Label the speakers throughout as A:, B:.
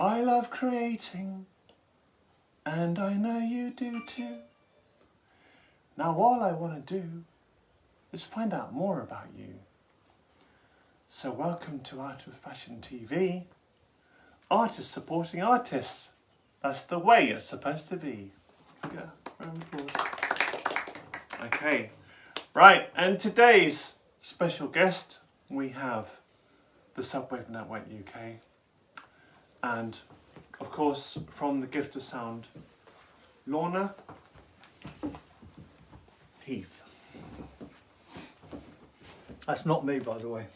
A: I love creating, and I know you do too. Now all I want to do is find out more about you. So welcome to Art of Fashion TV. Artists supporting artists. That's the way it's supposed to be. Yeah, round of applause. Okay, right, and today's special guest, we have the Subwave Network UK, and of course from the Gift of Sound, Lorna Heath.
B: That's not me, by the way.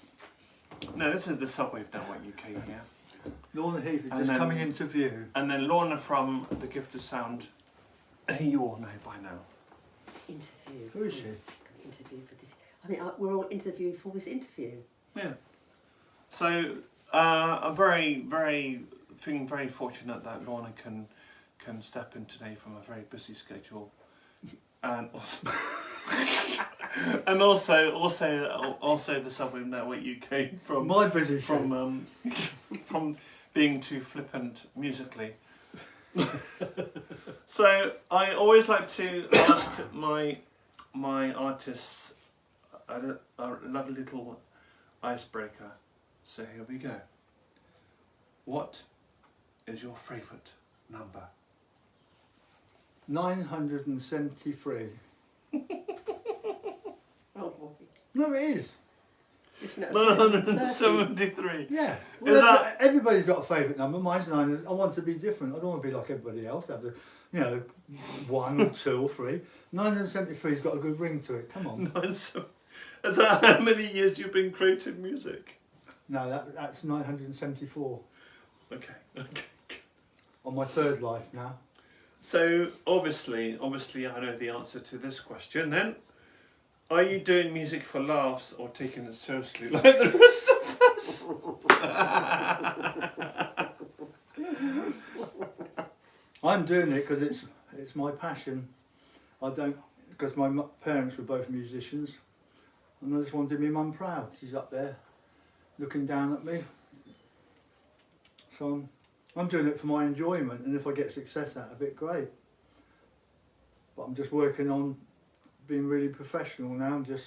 A: No, this is the Subwave Network UK here.
B: Lorna Heath is just coming into view.
A: And then Lorna from the Gift of Sound, who you all know by now.
C: Interview.
B: Who is she?
C: Interview for this. I mean, we're all interviewed for this interview.
A: Yeah. So I'm very fortunate that Lorna can step in today from a very busy schedule, and also, also the Subwave Network UK from
B: my busy
A: from being too flippant musically. So I always like to ask my artists a lovely little icebreaker. So here we go. What is your favourite number?
B: 973.
C: Oh boy.
B: No, it is.
C: It's not
A: 973.
B: Yeah.
A: Is
B: Well,
A: that...
B: everybody's got a favourite number. Mine's 9. I want to be different. I don't want to be like everybody else. Have the, 1 or 2 or 3. 973's got a good ring to it. Come on.
A: Is that how many years you've been creating music?
B: No, that's 974.
A: Okay.
B: On my 3rd life now.
A: So obviously I know the answer to this question then. Are you doing music for laughs or taking it seriously like the rest of us?
B: I'm doing it because it's my passion. I don't, because my parents were both musicians, and I just wanted my mum proud. She's up there looking down at me. So I'm doing it for my enjoyment, and if I get success out of it, great. But I'm just working on being really professional now. Just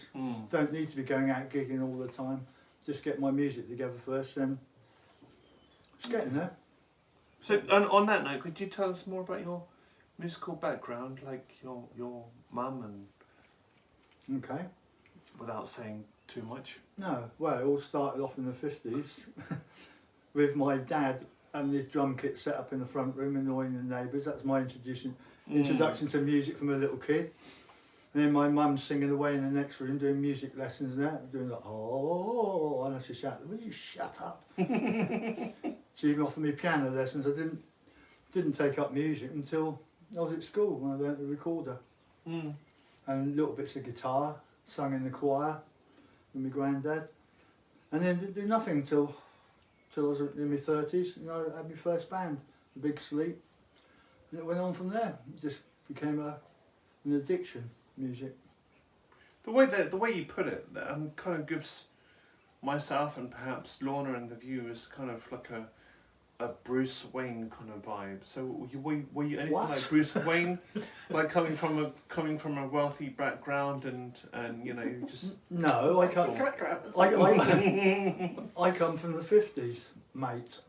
B: don't need to be going out gigging all the time. Just get my music together first, then it's getting there.
A: So on that note, could you tell us more about your musical background, like your mum, and
B: Okay.
A: without saying too much?
B: No, well, it all started off in the 50s with my dad having his drum kit set up in the front room, annoying the neighbours. That's my introduction to music from a little kid. And then my mum singing away in the next room, doing music lessons and that, doing like, oh, and I just shouted, will you shut up? She even offered me piano lessons. I didn't take up music until I was at school when I learnt the recorder. And little bits of guitar, sung in the choir with my granddad. And then didn't do nothing till I was in my 30s. I had my first band, The Big Sleep. And it went on from there. It just became an addiction, music.
A: The way you put it, kind of gives myself and perhaps Lorna and the viewers kind of like a Bruce Wayne kind of vibe. So were you anything like Bruce Wayne, like coming from a wealthy background and just
B: no, I can't. I come from the 50s, mate.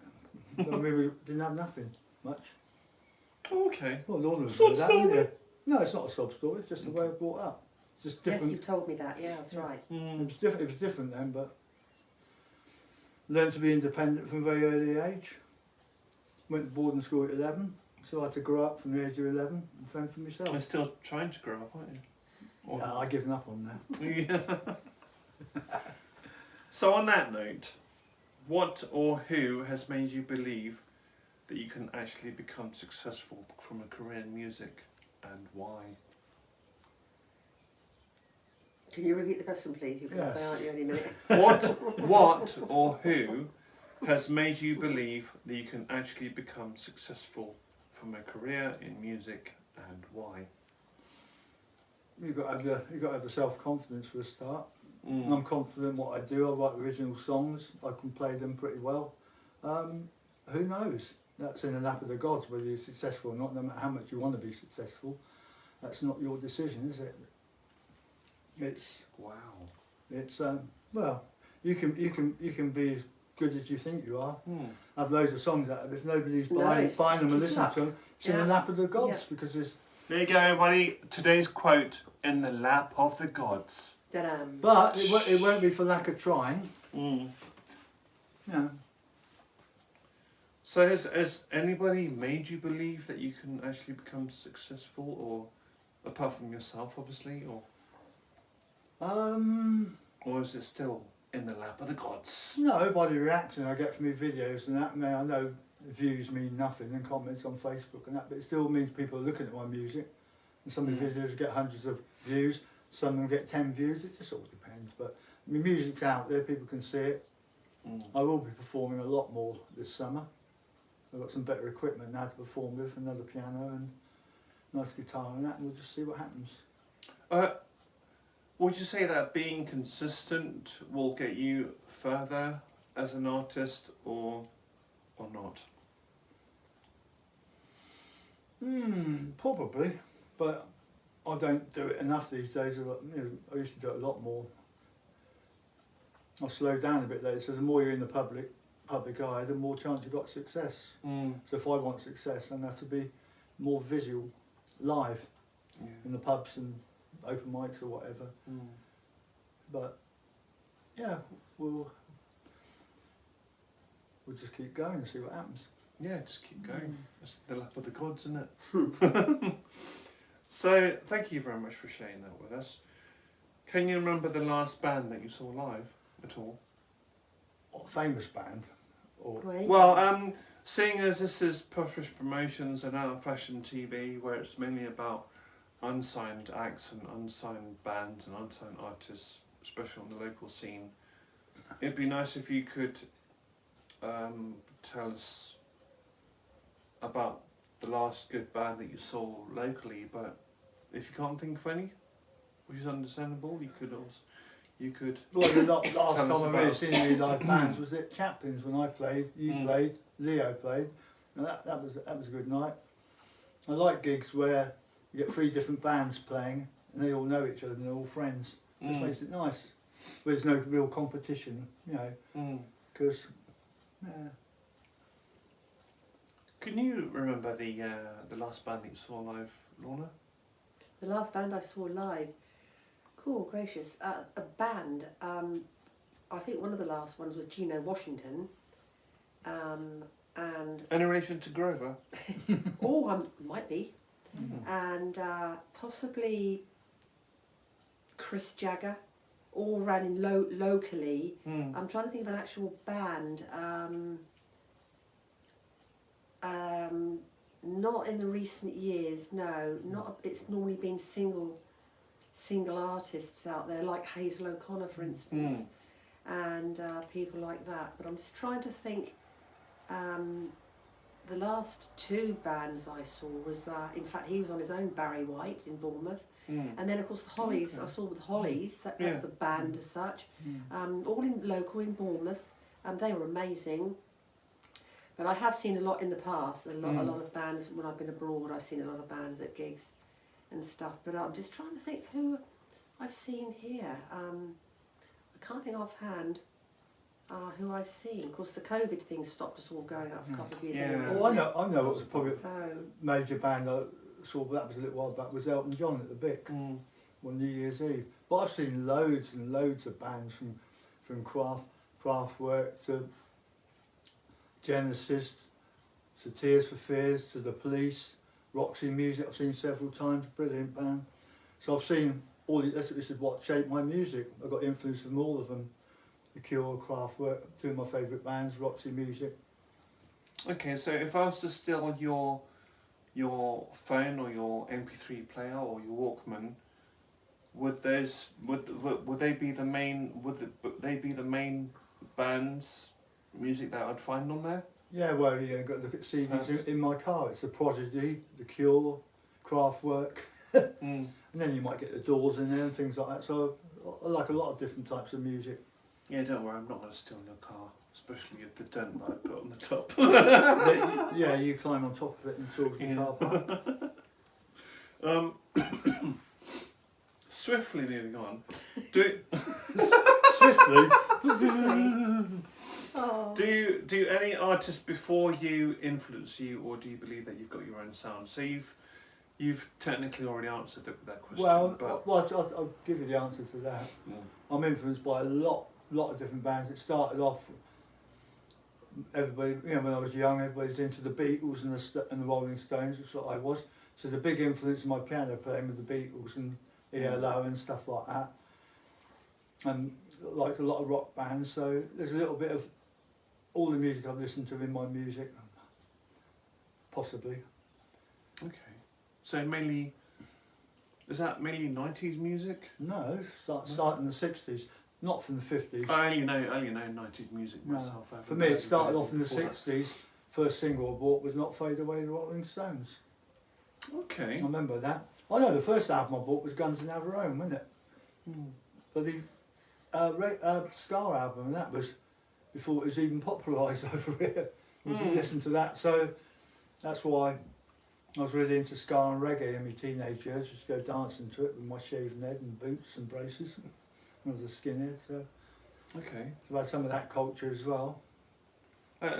B: So we didn't have nothing much.
A: Oh, okay.
B: Well, Lorna was
A: Sob
B: that,
A: story.
B: wouldn't you? No, it's not a sob story. It's just the way I was brought up. It's just different.
C: Yes, you've told me that. Yeah, that's right.
B: It was different. It was different then, but learned to be independent from a very early age. Went to boarding school at 11, so I had to grow up from the age of 11 and fend for myself.
A: You're still trying to grow up, aren't you? Or
B: Yeah, I've given up on that.
A: Yeah. So on that note, what or who has made you believe that you can actually become successful from a career in music, and why?
C: Can you repeat the question, please? You're going to say, aren't you, any minute?
A: What or who has made you believe that you can actually become successful from a career in music, and why?
B: You've got to have the self-confidence for a start. I'm confident in what I do. I write original songs. I can play them pretty well. Who knows? that's in the lap of the gods, whether you're successful or not, no matter how much you want to be successful. That's not your decision, is it? It's
A: Wow.
B: it's well, you can be as good as you think you are. Have loads of songs out of it. If nobody's buying them and listening to them, it's in the lap of the gods because there's.
A: There you go, everybody. Today's quote: "In the lap of the gods."
B: But it won't be for lack of trying. Yeah.
A: So has anybody made you believe that you can actually become successful, or apart from yourself, obviously, or is it still in the lap of the gods?
B: No, by the reaction I get from my videos and that. I know views mean nothing and comments on Facebook and that, but it still means people are looking at my music. And some of the videos get hundreds of views, some of them get 10 views. It just all depends. But my music's out there, people can see it. I will be performing a lot more this summer. I've got some better equipment now to perform with, another piano and nice guitar and that, and we'll just see what happens.
A: Would you say that being consistent will get you further as an artist, or not?
B: Probably, but I don't do it enough these days. I used to do it a lot more. I've slowed down a bit lately, so the more you're in the public eye, the more chance you've got success. So if I want success, then I have to be more visual, live, in the pubs and open mics or whatever. But yeah, we'll just keep going and see what happens.
A: Yeah, just keep going. It's the lap of the gods, isn't it? So thank you very much for sharing that with us. Can you remember the last band that you saw live at all?
B: What famous band? Or
A: well, seeing as this is Puffish Promotions and Out of Fashion TV, where it's mainly about unsigned acts and unsigned bands and unsigned artists, especially on the local scene, it'd be nice if you could tell us about the last good band that you saw locally. But if you can't think of any, which is understandable, you could.
B: Well, the last time I really seen any live bands was at Chaplin's when I played. You played, Leo played, and that was a good night. I like gigs where you get 3 different bands playing and they all know each other and they're all friends. It just makes it nice. But there's no real competition, you know, because.
A: Can you remember the last band that you saw live, Lorna?
C: The last band I saw live, cool, gracious, a band, I think one of the last ones was Gino Washington, and...
A: Any relation to Grover?
C: Might be, and possibly Chris Jagger, all running locally. I'm trying to think of an actual band. Not in the recent years, no. Not. It's normally been single artists out there, like Hazel O'Connor, for instance, and people like that. But I'm just trying to think. The last 2 bands I saw was, in fact, he was on his own, Barry White in Bournemouth, and then of course the Hollies. I saw with the Hollies. That was a band as such, all local in Bournemouth. They were amazing. But I have seen a lot in the past, a lot of bands when I've been abroad. I've seen a lot of bands at gigs and stuff. But I'm just trying to think who I've seen here. I can't think offhand who I've seen. Of course, the COVID thing stopped us all going out for a couple of years.
A: Yeah.
B: Well, I know what was probably a major band I saw, but that was a little while back, was Elton John at the Vic on New Year's Eve. But I've seen loads and loads of bands from Kraftwerk to Genesis, to Tears for Fears, to The Police, Roxy Music I've seen several times, brilliant band. So I've seen all this is what shaped my music. I got influence from all of them. The Cure, Kraftwerk, 2 of my favourite bands, Roxy Music.
A: Okay, so if I was to steal your phone or your MP3 player or your Walkman, would they be the main band's music that I'd find on there?
B: Yeah, well, yeah, got to look at CDs in my car. It's The Prodigy, The Cure, Kraftwerk, and then you might get the Doors in there and things like that. So I like a lot of different types of music.
A: Yeah, don't worry, I'm not going to steal your car. especially if the tent that I put on the top.
B: Yeah, you climb on top of it and talk to the car park.
A: Swiftly moving on. Do
B: Swiftly.
C: Oh.
A: do any artists before you influence you, or do you believe that you've got your own sound? So you've technically already answered that question.
B: Well,
A: but
B: I'll give you the answer to that. I'm influenced by a lot of different bands. It started off, everybody, you know, when I was young, everybody's into the Beatles and the Rolling Stones, which is what I was. So the big influence in my piano playing with the Beatles and ELO and stuff like that. And like a lot of rock bands, so there's a little bit of all the music I've listened to in my music, possibly.
A: okay. So mainly, is that mainly 90s music?
B: No, starting in the 60s, not from the 50s.
A: I only know 90s music myself.
B: No. For me, it started off in the 60s. First single I bought was Not Fade Away, the Rolling Stones.
A: Okay.
B: I remember that. I know the first album I bought was Guns N' Roses, wasn't it? But the Scar album, and that was before it was even popularised over here. You listen to that, so that's why I was really into ska and reggae in my teenage years. Just go dancing to it with my shaven head and boots and braces. I was a skinhead, so
A: Okay.
B: I've had some of that culture as well.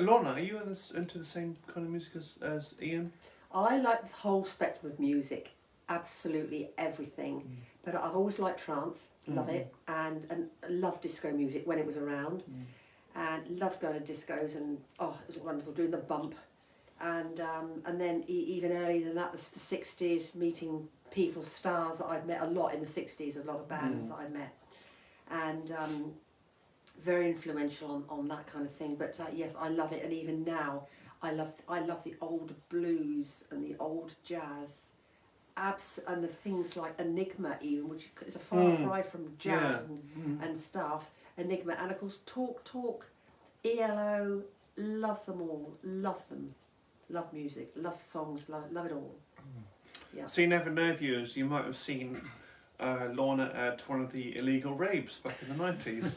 A: Lorna, are you into the same kind of music as Ian?
C: I like the whole spectrum of music, absolutely everything. But I've always liked trance, love it, and love disco music when it was around, and loved going to discos, and it was wonderful doing the bump, and then even earlier than that, the 60s, meeting people, stars that I'd met a lot in the 60s, a lot of bands that I'd met, and very influential on that kind of thing. But yes, I love it, and even now, I love the old blues and the old jazz, and the things like Enigma, even, which is a far cry from jazz and stuff. Enigma, and of course Talk, ELO, love them all, love them, love music, love songs, love it all. Yeah.
A: So you never know, viewers, you might have seen Lorna at one of the illegal raves back in the 90s.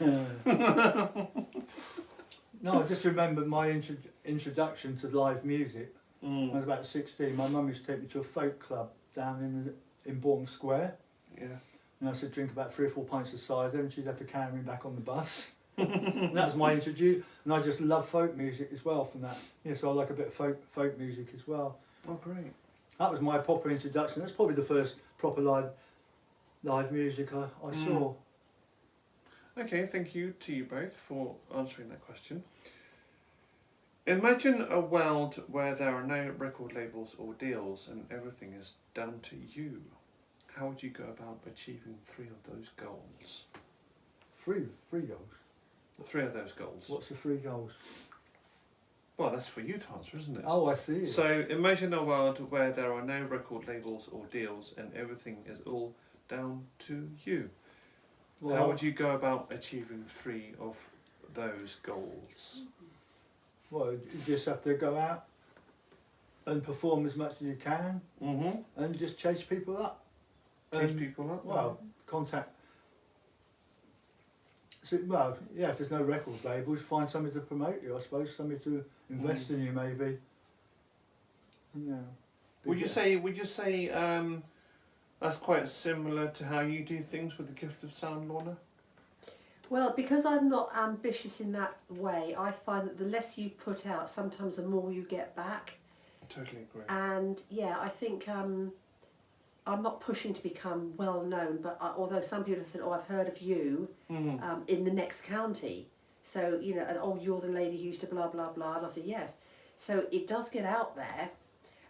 B: No, I just remember my introduction to live music.
A: Mm.
B: I was about 16. My mum used to take me to a folk club down in Bournemouth Square.
A: Yeah.
B: And I said drink about 3 or 4 pints of cider, and she'd have to carry me back on the bus. And that was my introduction. And I just love folk music as well from that. Yeah, so I like a bit of folk music as well.
A: Oh, great.
B: That was my proper introduction. That's probably the first proper live music I saw.
A: Okay, thank you to you both for answering that question. Imagine a world where there are no record labels or deals and everything is down to you. How would you go about achieving 3 of those goals?
B: 3 goals.
A: 3 of those goals.
B: What's the 3 goals?
A: Well, that's for you to answer, isn't it?
B: Oh, I see.
A: So imagine a world where there are no record labels or deals and everything is all down to you.
B: Well,
A: how would you go about achieving 3 of those goals?
B: Well, you just have to go out and perform as much as you can, and just chase people up.
A: Chase people up?
B: Well, contact. So, well, yeah. If there's no record labels, find somebody to promote you. I suppose somebody to invest in you, maybe. Yeah.
A: Would you say that's quite similar to how you do things with the gift of sound, Lorna?
C: Well, because I'm not ambitious in that way, I find that the less you put out, sometimes the more you get back.
A: I totally agree.
C: And yeah, I think I'm not pushing to become well known, but although some people have said, "Oh, I've heard of you in the next county," so you know, and "Oh, you're the lady who used to blah blah blah," and I said yes. So it does get out there,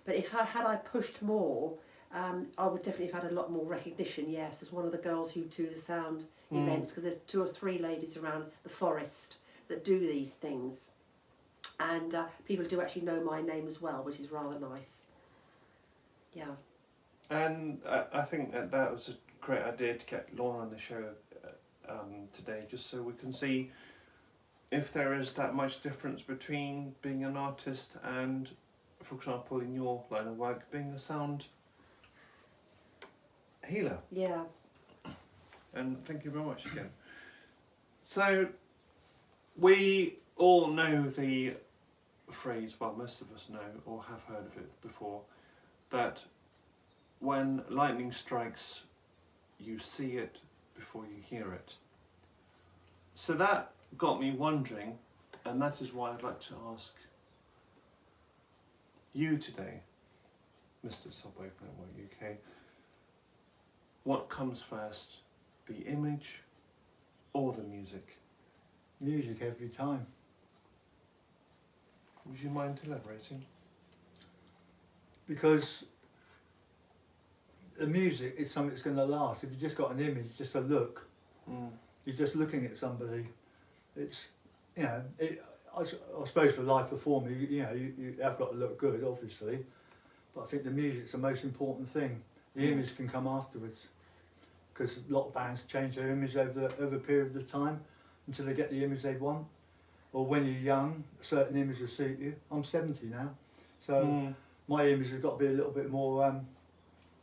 C: but if I pushed more, I would definitely have had a lot more recognition. Yes, as one of the girls who do the sound events, because there's 2 or 3 ladies around the forest that do these things, and people do actually know my name as well, which is rather nice. Yeah.
A: And I think that was a great idea to get Lorna on the show today, just so we can see if there is that much difference between being an artist and, for example, in your line of work, being a sound healer.
C: Yeah.
A: And thank you very much again. So we all know the phrase, well, most of us know or have heard of it before, that when lightning strikes, you see it before you hear it. So that got me wondering, and that is why I'd like to ask you today, Mr. Subwave Network UK, what comes first, the image or the music?
B: Music every time.
A: Would you mind elaborating?
B: Because the music is something that's going to last. If you've just got an image, just a look, you're just looking at somebody. It's, you know, I suppose for live performer, you know, you have got to look good, obviously, but I think the music's the most important thing. The image can come afterwards, because a lot of bands change their image over a period of time until they get the image they want. Or when you're young, a certain image will suit you. I'm 70 now, so my image has got to be a little bit more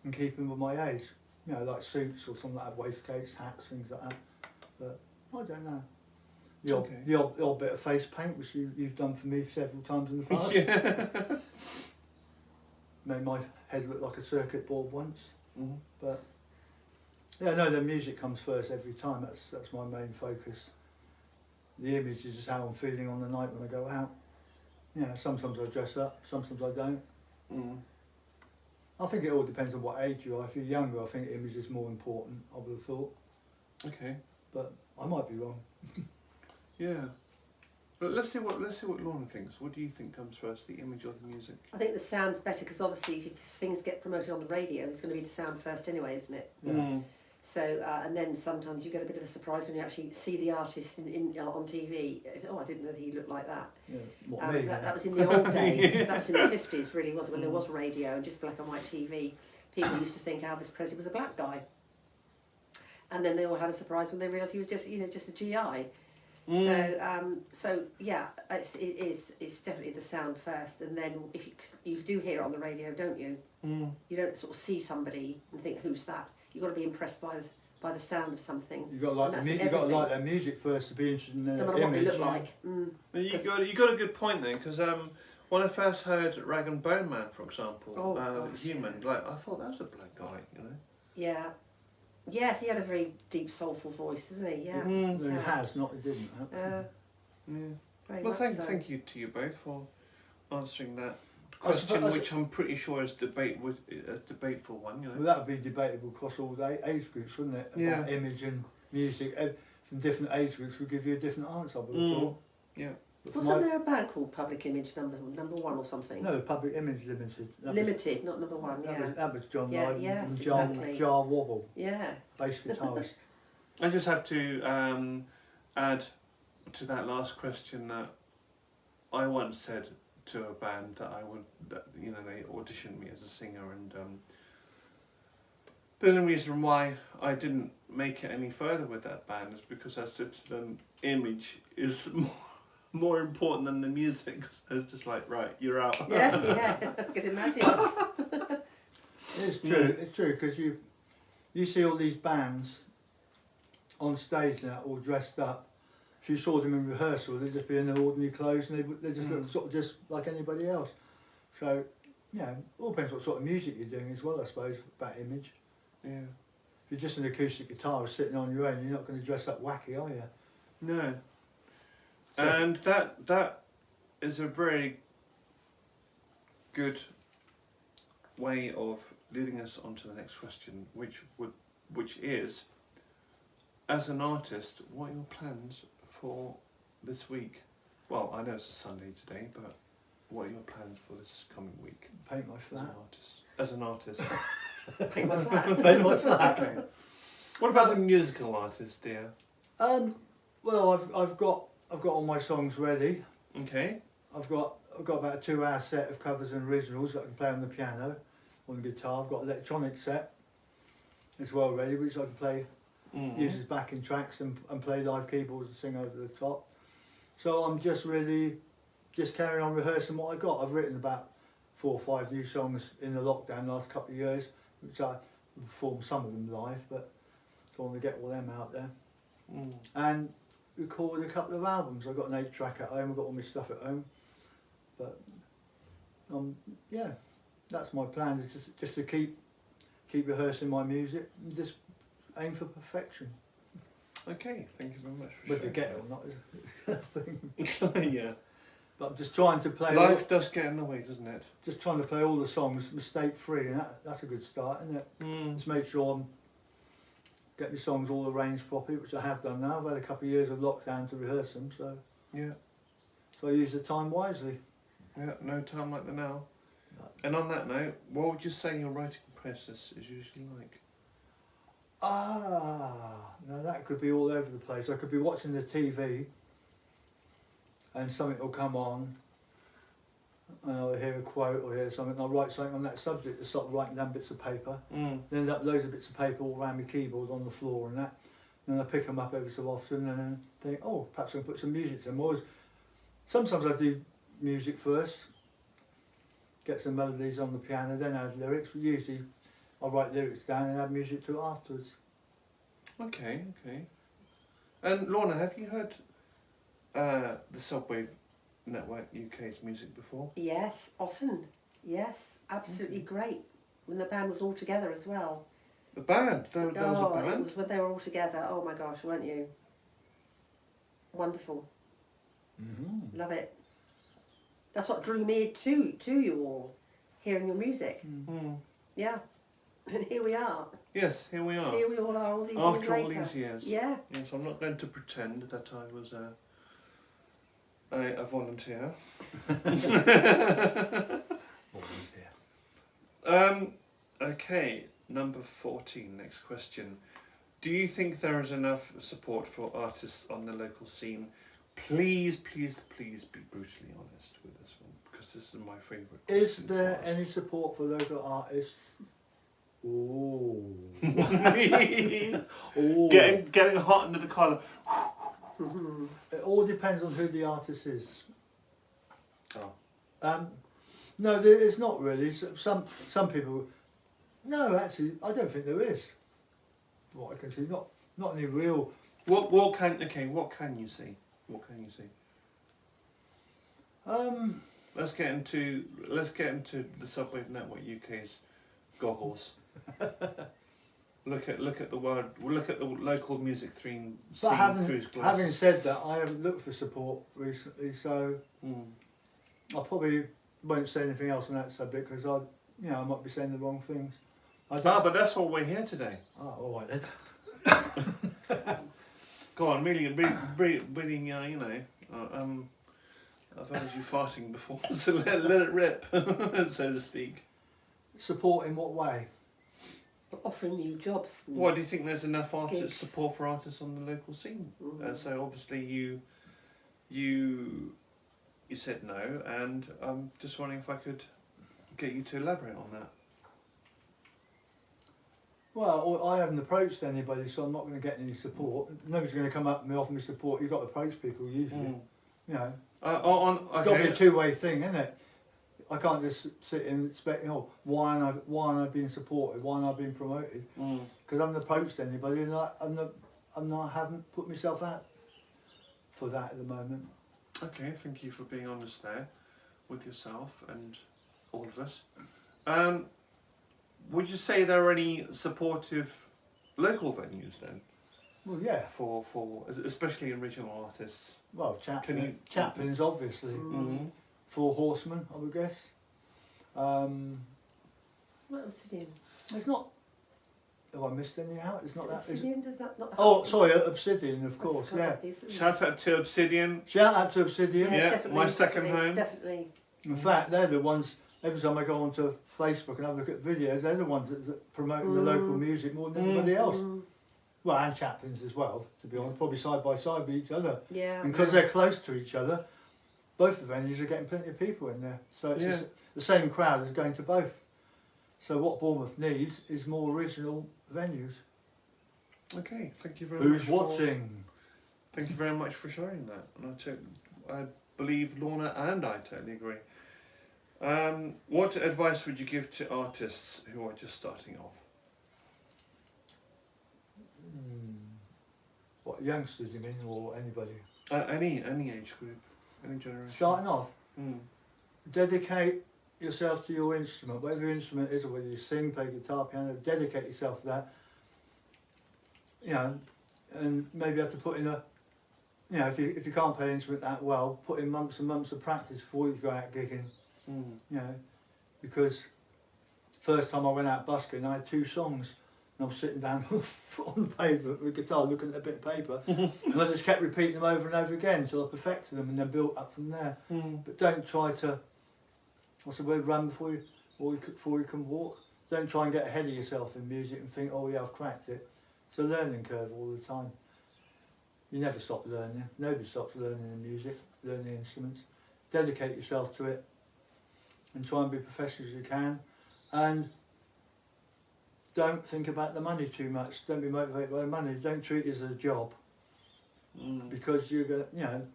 B: in keeping with my age. You know, like suits or something like that, waistcoats, hats, things like that. But I don't know. The odd bit of face paint, which you've done for me several times in the past.
A: Yeah.
B: Made my head look like a circuit board once. But yeah, no, the music comes first every time. That's my main focus. The image is just how I'm feeling on the night when I go out. You know, sometimes I dress up, sometimes I don't. I think it all depends on what age you are. If you're younger, I think image is more important, I would have thought.
A: Okay.
B: But I might be wrong.
A: Yeah. But let's see what Lorna thinks. What do you think comes first, the image or the music?
C: I think the sound's better because obviously if things get promoted on the radio, it's going to be the sound first anyway, isn't it?
B: Yeah.
C: So, and then sometimes you get a bit of a surprise when you actually see the artist on TV. Oh, I didn't know that he looked like that.
B: Yeah.
C: That was in the old days. That was in the 50s, really, wasn't when there was radio and just black and white TV. People used to think Elvis Presley was a black guy. And then they all had a surprise when they realised he was just, you know, just a GI. So yeah, it's definitely the sound first, and then if you do hear it on the radio, don't you? You don't sort of see somebody and think, who's that? You've got to be impressed by the sound of something.
B: You've got to like their music first to be interested in their
C: no matter
B: image.
C: what they look like.
A: You got a good point then, because when I first heard Rag and Bone Man, for example, Human, like I thought that was a black guy, you know.
C: Yeah. Yes, he had a very deep, soulful voice, doesn't he? Yeah.
B: He has, not he didn't.
A: Yeah. Well, thank you to you both for answering that question, which I'm pretty sure is a debateful one. You know.
B: Well, that would be debatable across all the age groups, wouldn't it?
A: Yeah.
B: About image and music from different age groups would give you a different answer. I would have thought.
A: Yeah.
C: Wasn't there a band called Public Image number one or something?
B: No, Public Image Limited.
C: Limited, not number one. Yeah.
B: That was John Lydon
C: yes,
B: and Jar
C: exactly.
B: Wobble,
C: Yeah.
B: bass guitarist.
A: I just have to add to that last question that I once said to a band that they auditioned me as a singer, and the only reason why I didn't make it any further with that band is because I said to them, image is more important than the music. I was just like, right, you're out.
C: Yeah, I can imagine.
B: It's true, because you see all these bands on stage now, all dressed up. If you saw them in rehearsal, they'd just be in their ordinary clothes, and they just look sort of just like anybody else. So, you know, it all depends what sort of music you're doing as well, I suppose, about image.
A: Yeah.
B: If you're just an acoustic guitarist sitting on your own, you're not going to dress up wacky, are you?
A: No. And that is a very good way of leading us on to the next question, which is, as an artist, what are your plans for this week? Well, I know it's a Sunday today, but what are your plans for this coming week?
B: Paint my flat.
A: As an artist.
C: Paint my flat.
B: Paint my flat.
A: Okay. What about a musical artist, dear?
B: Well, I've got all my songs ready.
A: Okay.
B: I've got about a 2-hour set of covers and originals that I can play on the piano, on the guitar. I've got an electronic set as well ready, which I can play, use as backing tracks and play live keyboards and sing over the top. So I'm just carrying on rehearsing what I got. I've written about 4 or 5 new songs in the lockdown the last couple of years, which I performed some of them live, but I want to get all them out there. And record a couple of albums. I've got an 8-track at home, I've got all my stuff at home. But yeah, that's my plan, is just to keep rehearsing my music and just aim for perfection.
A: Okay, thank you very much for
B: Whether to
A: sharing.
B: get it or not is a thing.
A: Yeah.
B: But I'm just trying to play.
A: Life does get in the way, doesn't it?
B: Just trying to play all the songs mistake free, and that's a good start, isn't it? Just make sure I'm get my songs all arranged properly, which I have done now. I've had a couple of years of lockdown to rehearse them, so
A: Yeah.
B: I use the time wisely.
A: Yeah, no time like the now. And on that note, what would you say your writing process is usually like?
B: Now that could be all over the place. I could be watching the TV and something will come on and I'll hear a quote or hear something and I'll write something on that subject. I start writing down bits of paper. Then end up loads of bits of paper all around my keyboard on the floor and that. And then I pick them up every so often and then think, oh, perhaps I can put some music to them. Sometimes I do music first, get some melodies on the piano, then add lyrics, but usually I'll write lyrics down and add music to it afterwards.
A: Okay, okay. And Lorna, have you heard the Subwave Network UK's music before?
C: Yes, often. Yes, absolutely great. When the band was all together as well.
A: The band? There was a
C: It
A: band?
C: was when they were all together. Oh my gosh, weren't you? Wonderful. Love it. That's what drew me to you all, hearing your music. Yeah. And here we are.
A: Yes, here we are.
C: Here we all are all these years
A: After
C: later.
A: all these years.
C: Yeah.
A: Yes, I'm not going to pretend that I was a volunteer. Okay, number 14, next question. Do you think there is enough support for artists on the local scene? Please, please, please be brutally honest with this one, because this is my favourite.
B: Is there any support for local artists? Ooh. Ooh.
A: Getting hot under the collar.
B: It all depends on who the artist is.
A: Oh.
B: No, it's not really. Some people. No, actually, I don't think there is. What I can see, not any real.
A: What can you see? What can you see? Let's get into the Subwave Network UK's goggles. Look at the word. Look at the local music scene through his glasses.
B: Having said that, I haven't looked for support recently, so I probably won't say anything else on that subject because I might be saying the wrong things.
A: But that's why we're here today.
B: Oh, all right then.
A: Go on, really, I've heard you farting before, so let it rip, so to speak.
B: Support in what way?
C: Offering you jobs.
A: What do you think? There's enough
C: Gigs.
A: support for artists on the local scene? So obviously you said no, and I'm just wondering if I could get you to elaborate on that.
B: Well, I haven't approached anybody, so I'm not going to get any support. Nobody's going to come up and offer me support. You've got to approach people usually. You know, it's got to be a two-way thing, isn't it? I can't just sit and expect, why aren't I being supported? Why aren't I being promoted? Because I haven't approached anybody, and I haven't put myself out for that at the moment.
A: Okay, thank you for being honest there with yourself and all of us. Would you say there are any supportive local venues then?
B: Well, yeah.
A: For especially original artists.
B: Well, Chaplin's obviously. Four Horsemen, I would guess.
C: What Obsidian?
B: It's not. Have I missed any out? It's not that.
C: Obsidian, does that not?
B: Oh, sorry, Obsidian, of course. Yeah.
A: Shout out to Obsidian.
B: Shout out to Obsidian.
A: Yeah, my second home.
C: Definitely.
B: In fact, they're the ones. Every time I go onto Facebook and have a look at videos, they're the ones that promoting the local music more than anybody else. Well, and Chaplin's as well, to be honest, probably side by side with each other.
C: Yeah.
B: And because they're close to each other, both the venues are getting plenty of people in there. So it's just the same crowd is going to both. So what Bournemouth needs is more original venues.
A: Okay, thank you very much.
B: Who's watching?
A: Thank you very much for sharing that. And I believe Lorna and I totally agree. What advice would you give to artists who are just starting off?
B: What, What, youngsters you mean, or anybody?
A: Any age group, any generation.
B: Starting off, dedicate yourself to your instrument, whatever your instrument is, or whether you sing, play guitar, piano, dedicate yourself to that. You know, and maybe have to put in a, you know, if you can't play an instrument that well, put in months and months of practice before you go out gigging. You know, because first time I went out busking, I had 2 songs, and I was sitting down on the pavement with a guitar, looking at a bit of paper, and I just kept repeating them over and over again until I perfected them, and then built up from there. But don't try to, what's the word, run before you can walk. Don't try and get ahead of yourself in music and think, oh yeah, I've cracked it. It's a learning curve all the time. You never stop learning. Nobody stops learning in music, learning instruments. Dedicate yourself to it and try and be professional as you can. And don't think about the money too much. Don't be motivated by the money. Don't treat it as a job. Because you're going to, you know,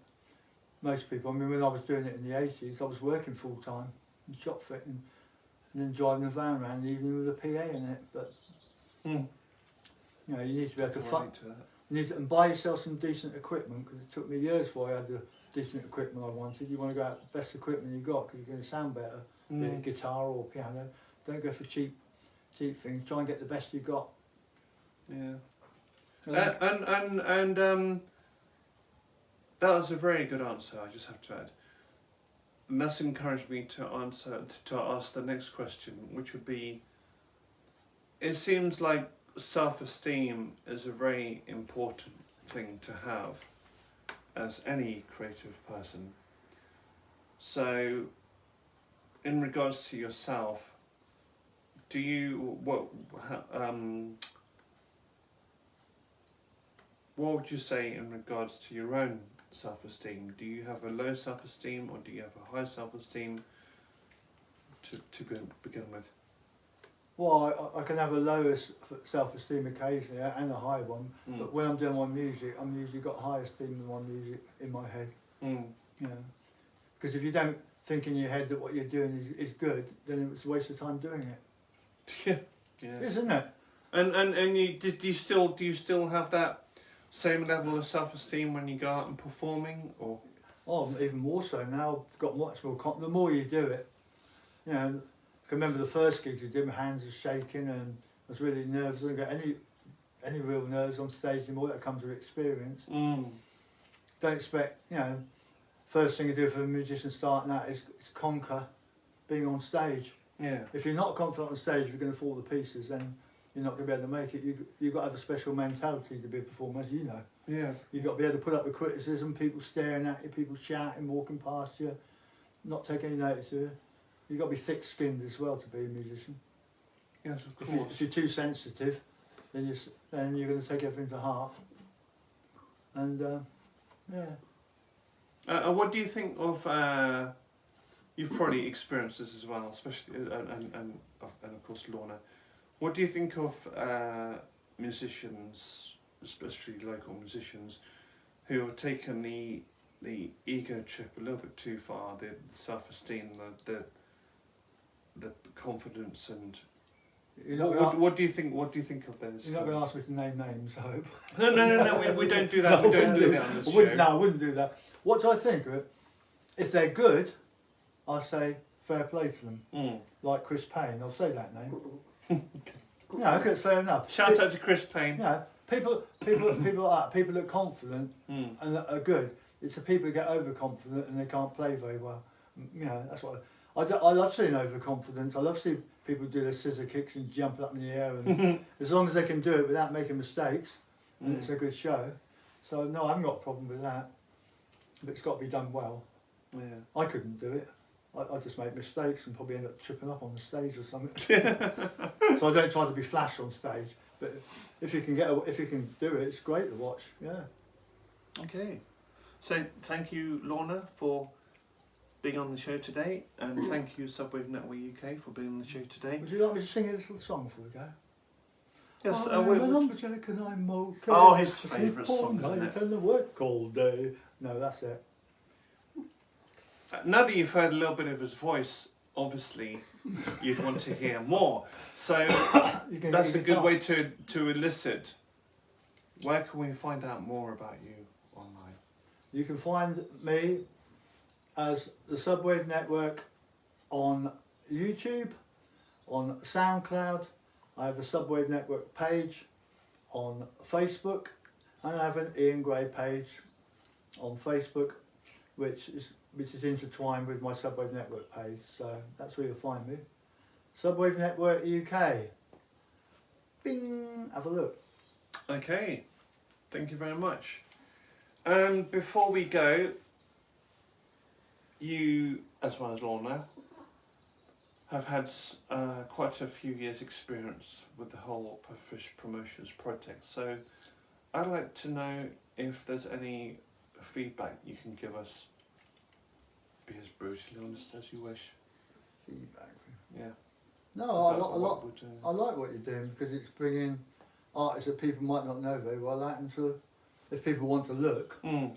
B: most people, I mean, when I was doing it in the 80s, I was working full time in shop fitting and then driving a van around even with a PA in it. But, you know, you need to be able to fund. You need to buy yourself some decent equipment, because it took me years before I had the decent equipment I wanted. You want to go out with the best equipment you got because you're going to sound better, be it guitar or piano. Don't go for cheap things. Try and get the best you got.
A: Yeah. And that was a very good answer, I just have to add. And that's encouraged me to ask the next question, which would be, it seems like self-esteem is a very important thing to have as any creative person. So, in regards to yourself, do you, what would you say in regards to your own self-esteem? Do you have a low self-esteem, or do you have a high self-esteem to begin with?
B: Well, I can have a lower self-esteem occasionally and a high one, but when I'm doing my music, I'm usually got high esteem in my music in my head. You know, because if you don't think in your head that what you're doing is good, then it's a waste of time doing it. Yeah, isn't it?
A: And do you still have that same level of self-esteem when you go out and performing, or?
B: Oh, even more so now. I've got much more. The more you do it, you know. I can remember the first gigs I did, my hands were shaking and I was really nervous. I didn't get any real nerves on stage anymore. That comes with experience. Don't expect, you know, first thing you do for a musician starting out is conquer being on stage.
A: Yeah.
B: If you're not confident on stage, you're going to fall to pieces, then you're not going to be able to make it. You've got to have a special mentality to be a performer, as you know.
A: Yeah.
B: You've got to be able to put up with criticism, people staring at you, people shouting, walking past you, not taking any notice of you. You've got to be thick-skinned as well to be a musician.
A: Yes, of course.
B: If you're too sensitive, then you're going to take everything to heart. And yeah.
A: What do you think of? You've probably experienced this as well, especially and of course Lorna. What do you think of musicians, especially local musicians, who have taken the ego trip a little bit too far? The self-esteem, the confidence, and what do you think? What do you think of those?
B: You're not going to ask me to name names, I hope.
A: No. We don't do that. We don't do that on this show.
B: No, I wouldn't do that. What do I think of it? If they're good, I say fair play to them. Like Chris Payne, I'll say that name. Yeah, okay, it's fair enough.
A: Shout out to Chris Payne.
B: Yeah, people like that. People that are confident and that are good. It's the people who get overconfident and they can't play very well. You know, that's what I love seeing overconfidence. I love seeing people do their scissor kicks and jump up in the air, and as long as they can do it without making mistakes, then it's a good show. So no, I haven't got a problem with that. But it's got to be done well.
A: Yeah.
B: I couldn't do it. I just make mistakes and probably end up tripping up on the stage or something. So I don't try to be flash on stage. But if you can do it, it's great to watch. Yeah.
A: Okay. So thank you, Lorna, for being on the show today, and thank you, Subwave Network UK, for being on the show today.
B: Would you like me to sing a little song before we go?
A: Yes,
B: I'm an lumberjack and I'm okay.
A: Oh, his favourite song, isn't it?
B: And I work all day. No, that's it.
A: Now that you've heard a little bit of his voice, obviously you'd want to hear more. So that's a good way to elicit where can we find out more about you online?
B: You can find me as the Subwave Network on YouTube, on SoundCloud. I have a Subwave Network page on Facebook, and I have an Ian Gray page on Facebook, which is intertwined with my Subwave Network page. So that's where you'll find me. Subwave Network UK. Bing! Have a look.
A: Okay, thank you very much. And before we go, you, as well as Lorna, have had quite a few years' experience with the whole Fish Promotions project. So I'd like to know if there's any feedback you can give us. Be as brutally honest as you wish.
B: Feedback.
A: Yeah.
B: No, I like what you're doing, because it's bringing artists that people might not know very well out into, if people want to look.
A: Mm.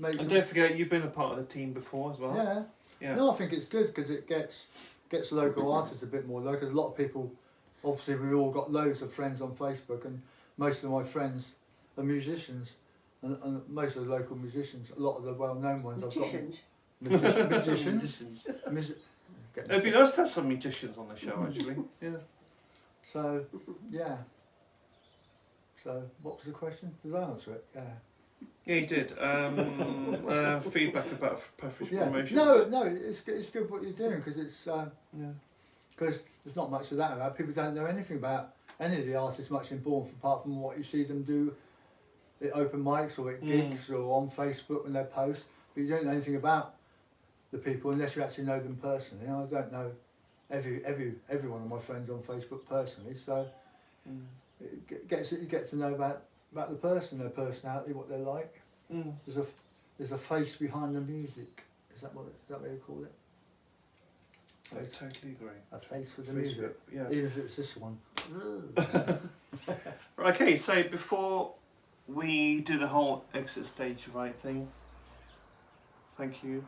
B: And
A: don't forget, you've been a part of the team before as well.
B: Yeah.
A: Yeah.
B: No, I think it's good because it gets local artists a bit more local. A lot of people, obviously, we've all got loads of friends on Facebook, and most of my friends are musicians, and most of the local musicians, a lot of the well-known ones
C: Magicians?
B: I've got.
A: Musicians.
B: Getting
A: It'd be nice to have some musicians on the show, actually. Yeah.
B: So, yeah. So, what was the question? Did I answer it? Yeah.
A: Yeah, you did. Feedback about Fish Promotions.
B: No, it's good what you're doing, because it's because there's not much of that about. People don't know anything about any of the artists much in Bournemouth, apart from what you see them do at open mics or at gigs or on Facebook when they post. But you don't know anything about the people unless you actually know them personally. I don't know every one of my friends on Facebook personally, so you get to know about the person, their personality, what they're like. There's a face behind the music. Is that what you call it?
A: I totally agree.
B: A face for the music.
A: Yeah.
B: Even if it's this one.
A: Okay, so before we do the whole exit stage right thing, thank you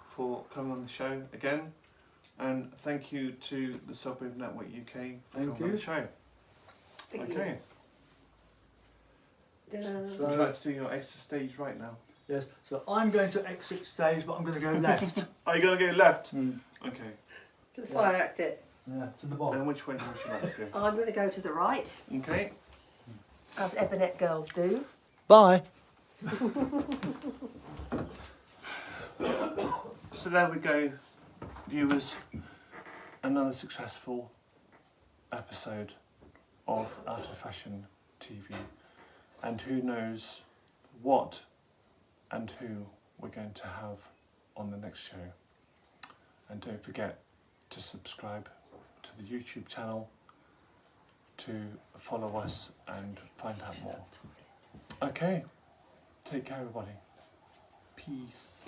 A: for coming on the show again, and thank you to the Subwave Network UK for coming on the show.
C: Thank
A: okay.
C: you.
A: Would you like to do your exit stage right now?
B: Yes, so I'm going to exit stage, but I'm going to go left.
A: Are you going to go left? Okay.
C: To the fire exit.
B: Yeah, to the bottom.
A: And which way would you like to go?
C: I'm going to go to the right,
A: Okay.
C: as Ebonette girls do.
B: Bye.
A: So there we go, viewers. Another successful episode of Out of Fashion TV. And who knows what and who we're going to have on the next show. And don't forget to subscribe to the YouTube channel, to follow us and find out more. Okay, take care everybody. Peace.